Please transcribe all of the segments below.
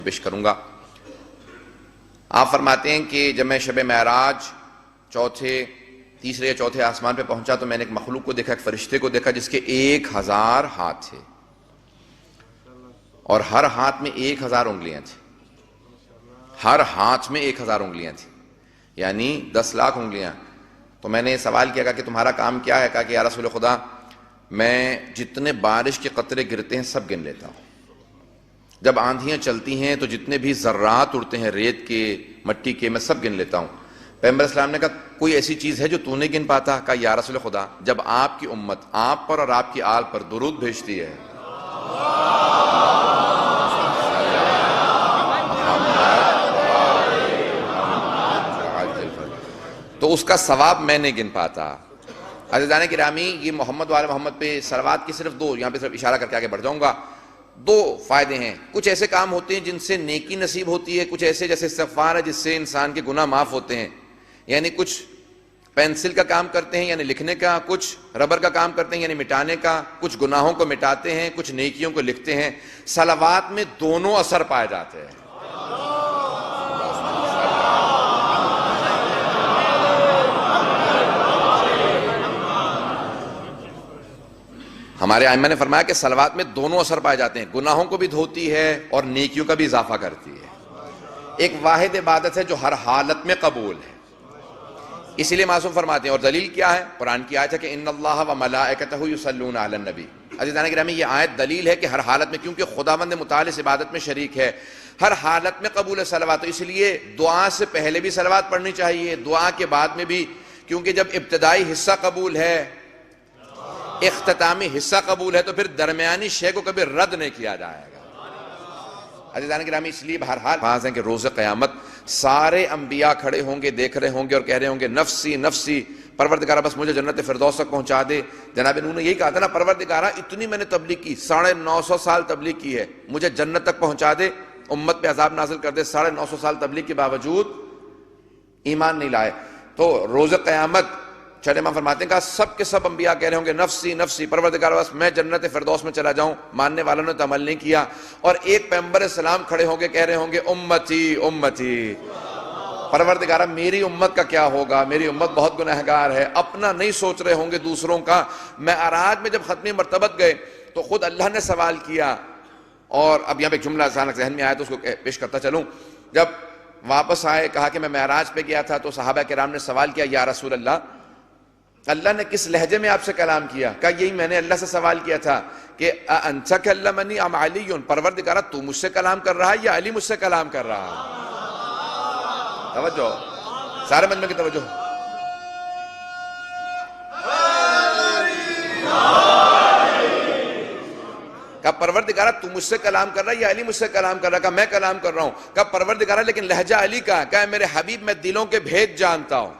پیش کروں گا۔ آپ فرماتے ہیں کہ جب میں شب معراج تیسرے یا چوتھے آسمان پہ پہنچا تو میں نے ایک مخلوق کو دیکھا، ایک فرشتے کو دیکھا جس کے 1000 ہاتھ تھے اور ہر ہاتھ میں 1000 انگلیاں تھیں۔ ہر ہاتھ میں 1000 انگلیاں تھیں، یعنی 10 لاکھ انگلیاں۔ تو میں نے سوال کیا کہ تمہارا کام کیا ہے؟ کہا کہ یا رسول خدا میں جتنے بارش کے قطرے گرتے ہیں سب گن لیتا ہوں، جب آندھیاں چلتی ہیں تو جتنے بھی ذرات اڑتے ہیں ریت کے مٹی کے میں سب گن لیتا ہوں۔ پیغمبر اسلام نے کہا کوئی ایسی چیز ہے جو تو نہیں گن پاتا؟ کہا یا رسول خدا جب آپ کی امت آپ پر اور آپ کی آل پر درود بھیجتی ہے تو اس کا ثواب میں نہیں گن پاتا۔ عزیزان گرامی، یہ محمد وآل محمد پہ صلوات کی صرف دو، یہاں پہ صرف اشارہ کر کے آگے بڑھ جاؤں گا، 2 فائدے ہیں۔ کچھ ایسے کام ہوتے ہیں جن سے نیکی نصیب ہوتی ہے، کچھ ایسے جیسے استغفار ہے جس سے انسان کے گناہ معاف ہوتے ہیں، یعنی کچھ پینسل کا کام کرتے ہیں یعنی لکھنے کا، کچھ ربر کا کام کرتے ہیں یعنی مٹانے کا، کچھ گناہوں کو مٹاتے ہیں، کچھ نیکیوں کو لکھتے ہیں۔ صلوات میں دونوں اثر پائے جاتے ہیں۔ ہمارے ائمہ نے فرمایا کہ صلوات میں دونوں اثر پائے جاتے ہیں، گناہوں کو بھی دھوتی ہے اور نیکیوں کا بھی اضافہ کرتی ہے۔ ایک واحد عبادت ہے جو ہر حالت میں قبول ہے، اسی لیے معصوم فرماتے ہیں۔ اور دلیل کیا ہے؟ قرآن کی آیت ہے کہ ان اللہ و ملائکتہ یصلون علی النبی۔ عزیزان گرامی، یہ آیت دلیل ہے کہ ہر حالت میں، کیونکہ خداوند متعال اس عبادت میں شریک ہے، ہر حالت میں قبول ہے صلوات۔ تو اس لیے دعا سے پہلے بھی صلوات پڑھنی چاہیے، دعا کے بعد میں بھی، کیونکہ جب ابتدائی حصہ قبول ہے، اختتامی حصہ قبول ہے، تو پھر درمیانی شے کو کبھی رد نہیں کیا جائے گا۔ عزیزان گرامی، اس لیے بہرحال فرض ہے کہ روز قیامت سارے انبیاء کھڑے ہوں گے، دیکھ رہے ہوں گے اور کہہ رہے ہوں گے نفسی نفسی، پروردگارہ بس مجھے جنت فردوس تک پہنچا دے۔ جناب نوح نے یہی کہا تھا نا، پروردگارہ اتنی میں نے تبلیغ کی، 950 سال تبلیغ کی ہے، مجھے جنت تک پہنچا دے، امت پہ عذاب نازل کر دے۔ 950 سال تبلیغ کے باوجود ایمان نہیں لائے۔ تو روز قیامت چھٹے امام فرماتے ہیں کہ سب کے سب انبیاء کہہ رہے ہوں گے نفسی نفسی، پروردگار بس میں جنت فردوس میں چلا جاؤں۔ ماننے والوں نے تو عمل نہیں کیا، اور ایک پیغمبر اسلام کھڑے ہوں گے، کہہ رہے ہوں گے امتی امتی، پروردگارہ میری امت کا کیا ہوگا، میری امت بہت گنہگار ہے۔ اپنا نہیں سوچ رہے ہوں گے، دوسروں کا۔ معراج میں جب ختمی مرتبت گئے تو خود اللہ نے سوال کیا، اور اب یہاں پہ ایک جملہ اچانک ذہن میں آیا تو اس کو پیش کرتا چلوں۔ جب واپس آئے، کہا کہ میں معراج پہ گیا تھا، تو صحابہ کرام نے سوال کیا یا رسول اللہ نے کس لہجے میں آپ سے کلام کیا؟ کہا یہی میں نے اللہ سے سوال کیا تھا کہ انت کلمنی ام علی، پروردگارہ تو مجھ سے کلام کر رہا ہے یا علی مجھ سے کلام کر رہا ہے؟ توجہ، سارے مجمع کی توجہ۔ کہا پروردگارہ تو مجھ سے کلام کر رہا ہے یا علی مجھ سے کلام کر رہا ہے؟ کہا میں کلام کر رہا ہوں۔ کہا پروردگارہ لیکن لہجہ علی کا؟ کہا میرے حبیب میں دلوں کے بھید جانتا ہوں۔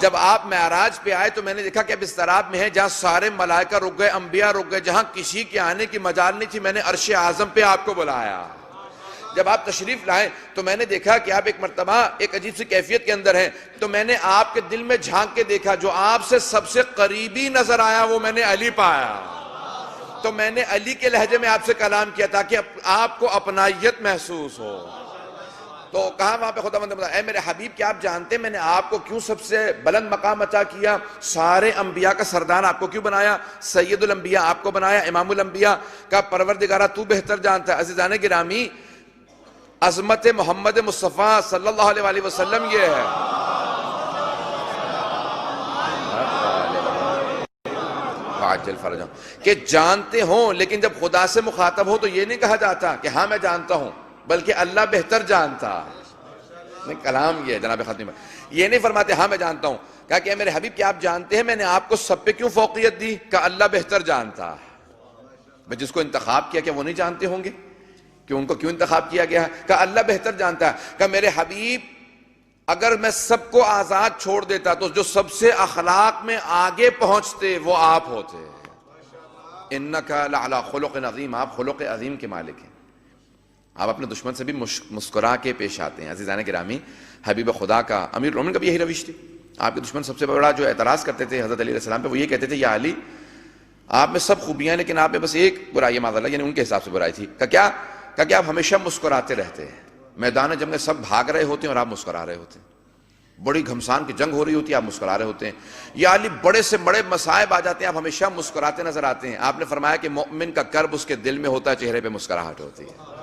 جب آپ معراج پہ آئے تو میں نے دیکھا کہ اب اس طراب میں ہے جہاں سارے ملائکہ رک گئے، انبیاء رک گئے، جہاں کسی کے آنے کی مجال نہیں تھی، میں نے عرش اعظم پہ آپ کو بلایا۔ جب آپ تشریف لائے تو میں نے دیکھا کہ آپ ایک مرتبہ ایک عجیب سی کیفیت کے اندر ہیں، تو میں نے آپ کے دل میں جھانک کے دیکھا، جو آپ سے سب سے قریبی نظر آیا وہ میں نے علی پایا۔ تو میں نے علی کے لہجے میں آپ سے کلام کیا تاکہ آپ کو اپنائیت محسوس ہو۔ تو کہا وہاں پہ خداوند نے بتایا، اے میرے حبیب کیا آپ جانتے میں نے آپ کو کیوں سب سے بلند مقام عطا کیا، سارے انبیاء کا سردار آپ کو کیوں بنایا، سید الانبیاء آپ کو بنایا، امام الانبیاء؟ کہا پروردگارہ تو بہتر جانتا ہے۔ عزیزان گرامی، عظمت محمد مصطفیٰ صلی اللہ علیہ وآلہ وسلم یہ ہے کہ جانتے ہوں، لیکن جب خدا سے مخاطب ہو تو یہ نہیں کہا جاتا کہ ہاں میں جانتا ہوں، بلکہ اللہ بہتر جانتا ہے۔ کلام یہ ہے جناب ختم، یہ نہیں فرماتے ہاں میں جانتا ہوں۔ کہا کہ میرے حبیب کیا آپ جانتے ہیں میں نے آپ کو سب پہ کیوں فوقیت دی؟ کہ اللہ بہتر جانتا ہے۔ جس کو انتخاب کیا کیا وہ نہیں جانتے ہوں گے کہ ان کو کیوں انتخاب کیا گیا ہے؟ کہ اللہ بہتر جانتا ہے۔ کہ میرے حبیب اگر میں سب کو آزاد چھوڑ دیتا تو جو سب سے اخلاق میں آگے پہنچتے وہ آپ ہوتے۔ انکا لعلی خلق عظیم، آپ خلق عظیم کے مالک ہیں۔ آپ اپنے دشمن سے بھی مسکرا کے پیش آتے ہیں۔ عزیزان گرامی، حبیب خدا کا، امیر المومنین کا بھی یہی روش تھی۔ آپ کے دشمن سب سے بڑا جو اعتراض کرتے تھے حضرت علی علیہ السلام پہ، وہ یہ کہتے تھے یا علی آپ میں سب خوبیاں لیکن آپ میں بس ایک برائی معاذ اللہ، یعنی ان کے حساب سے برائی تھی۔ کہ کیا؟ کہ آپ ہمیشہ مسکراتے رہتے ہیں، میدان جنگ میں سب بھاگ رہے ہوتے ہیں اور آپ مسکرا رہے ہوتے ہیں، بڑی گھمسان کی جنگ ہو رہی ہوتی ہے آپ مسکرا رہے ہوتے ہیں، یا علی بڑے سے بڑے مصائب آ جاتے ہیں آپ ہمیشہ مسکراتے نظر آتے ہیں۔ آپ نے فرمایا کہ مومن کا کرب اس کے دل میں ہوتا ہے، چہرے پہ مسکراہٹ ہوتی ہے۔